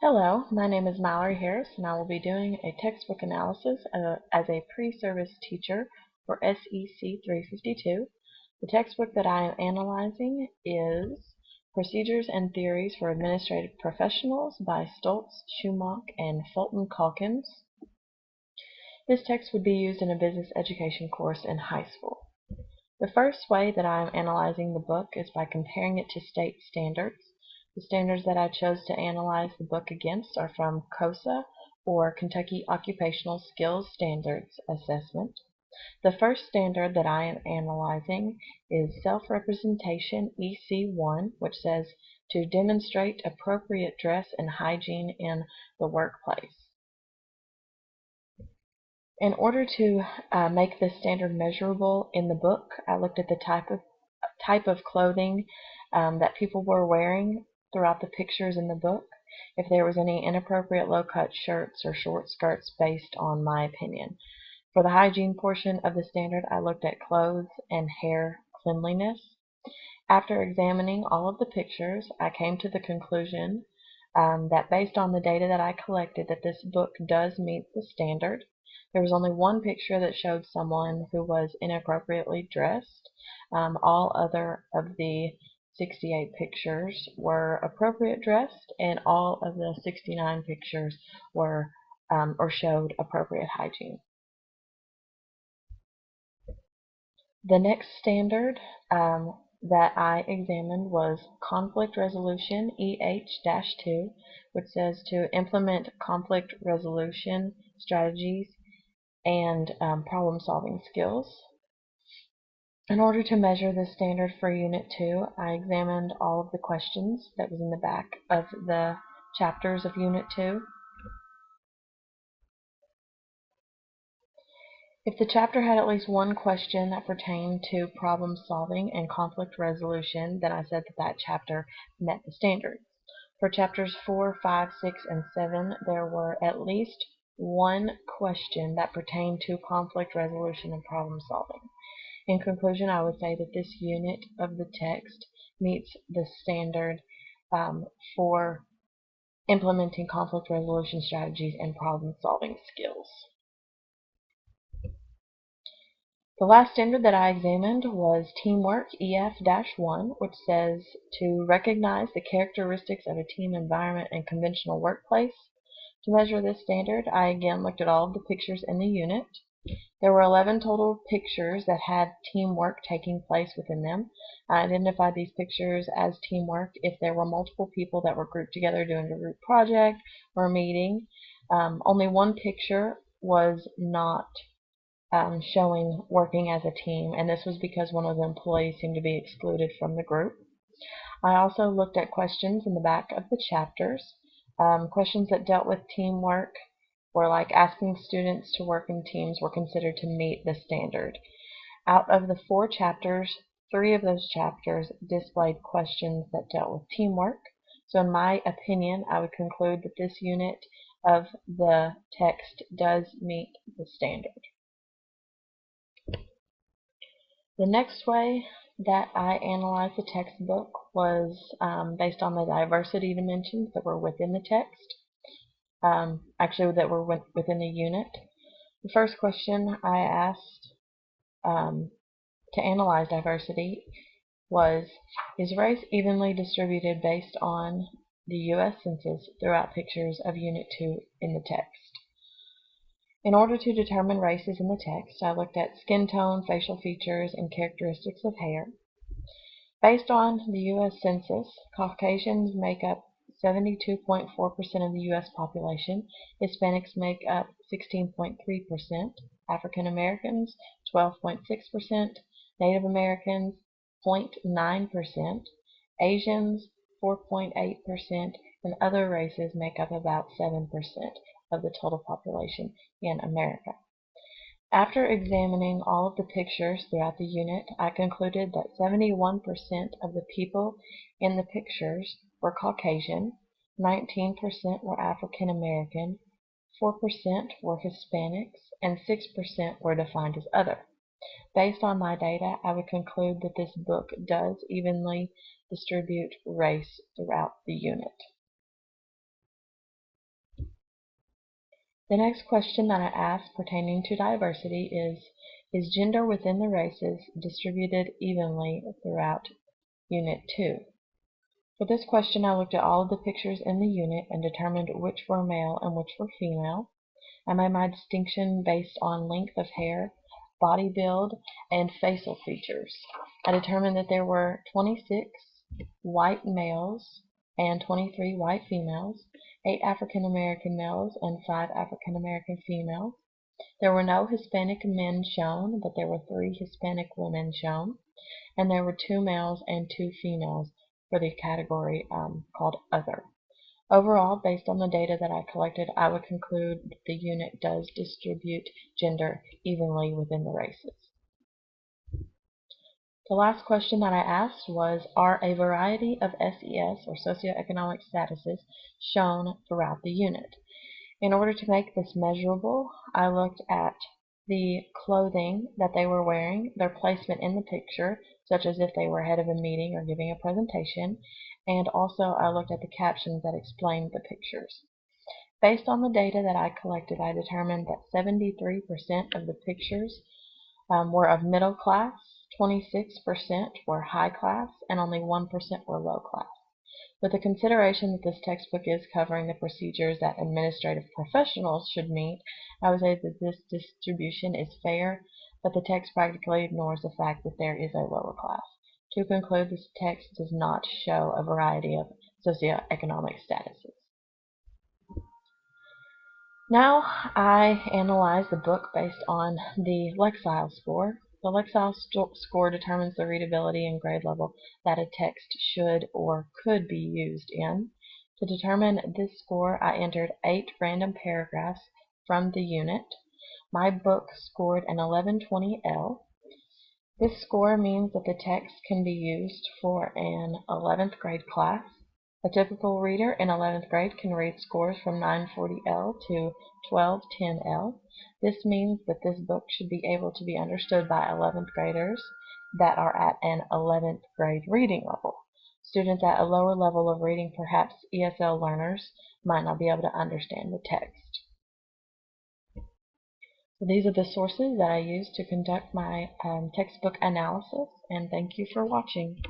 Hello, my name is Mallory Harris, and I will be doing a textbook analysis as a pre-service teacher for SEC 352. The textbook that I am analyzing is Procedures and Theories for Administrative Professionals by Stoltz, Schumacher, and Fulton Calkins. This text would be used in a business education course in high school. The first way that I am analyzing the book is by comparing it to state standards. The standards that I chose to analyze the book against are from KOSA, or Kentucky Occupational Skills Standards Assessment. The first standard that I am analyzing is Self-Representation EC1, which says to demonstrate appropriate dress and hygiene in the workplace. In order to make this standard measurable in the book, I looked at the type of clothing that people were wearing throughout the pictures in the book, if there was any inappropriate low-cut shirts or short skirts based on my opinion. For the hygiene portion of the standard, I looked at clothes and hair cleanliness. After examining all of the pictures, I came to the conclusion that based on the data that I collected, that this book does meet the standard. There was only one picture that showed someone who was inappropriately dressed. All other of the 68 pictures were appropriate dressed, and all of the 69 pictures were or showed appropriate hygiene. The next standard that I examined was Conflict Resolution EH-2, which says to implement conflict resolution strategies and problem-solving skills. In order to measure the standard for Unit 2, I examined all of the questions that was in the back of the chapters of Unit 2. If the chapter had at least one question that pertained to problem solving and conflict resolution, then I said that that chapter met the standards. For chapters 4, 5, 6, and 7, there were at least one question that pertained to conflict resolution and problem solving. In conclusion, I would say that this unit of the text meets the standard for implementing conflict resolution strategies and problem solving skills. The last standard that I examined was Teamwork EF-1, which says to recognize the characteristics of a team environment and conventional workplace. To measure this standard, I again looked at all of the pictures in the unit. There were 11 total pictures that had teamwork taking place within them. I identified these pictures as teamwork if there were multiple people that were grouped together doing a group project or a meeting. Only one picture was not showing working as a team, and this was because one of the employees seemed to be excluded from the group. I also looked at questions in the back of the chapters. Questions that dealt with teamwork were like asking students to work in teams were considered to meet the standard. Out of the 4 chapters, 3 of those chapters displayed questions that dealt with teamwork. So in my opinion, I would conclude that this unit of the text does meet the standard. The next way that I analyzed the textbook was based on the diversity dimensions that were within the text, actually that were within the unit. The first question I asked to analyze diversity was, is race evenly distributed based on the U.S. Census throughout pictures of Unit 2 in the text? In order to determine races in the text, I looked at skin tone, facial features, and characteristics of hair. Based on the U.S. Census, Caucasians make up 72.4% of the U.S. population, Hispanics make up 16.3%, African Americans 12.6%, Native Americans 0.9%, Asians 4.8%, and other races make up about 7% of the total population in America. After examining all of the pictures throughout the unit, I concluded that 71% of the people in the pictures were Caucasian, 19% were African American, 4% were Hispanics, and 6% were defined as other. Based on my data, I would conclude that this book does evenly distribute race throughout the unit. The next question that I asked pertaining to diversity is gender within the races distributed evenly throughout Unit 2? For this question, I looked at all of the pictures in the unit and determined which were male and which were female. I made my distinction based on length of hair, body build, and facial features. I determined that there were 26 white males and 23 white females, 8 African American males and 5 African American females. There were no Hispanic men shown, but there were 3 Hispanic women shown, and there were 2 males and 2 females for the category called Other. Overall, based on the data that I collected, I would conclude the unit does distribute gender evenly within the races. The last question that I asked was, are a variety of SES or socioeconomic statuses shown throughout the unit? In order to make this measurable, I looked at the clothing that they were wearing, their placement in the picture, such as if they were head of a meeting or giving a presentation, and also I looked at the captions that explained the pictures. Based on the data that I collected, I determined that 73% of the pictures were of middle class, 26% were high class, and only 1% were low class. With the consideration that this textbook is covering the procedures that administrative professionals should meet, I would say that this distribution is fair, but the text practically ignores the fact that there is a lower class. To conclude, this text does not show a variety of socioeconomic statuses. Now I analyze the book based on the Lexile score. The Lexile score determines the readability and grade level that a text should or could be used in. To determine this score, I entered 8 random paragraphs from the unit. My book scored an 1120L. This score means that the text can be used for an 11th grade class. A typical reader in 11th grade can read scores from 940L to 1210L. This means that this book should be able to be understood by 11th graders that are at an 11th grade reading level. Students at a lower level of reading, perhaps ESL learners, might not be able to understand the text. So these are the sources that I used to conduct my textbook analysis, and thank you for watching.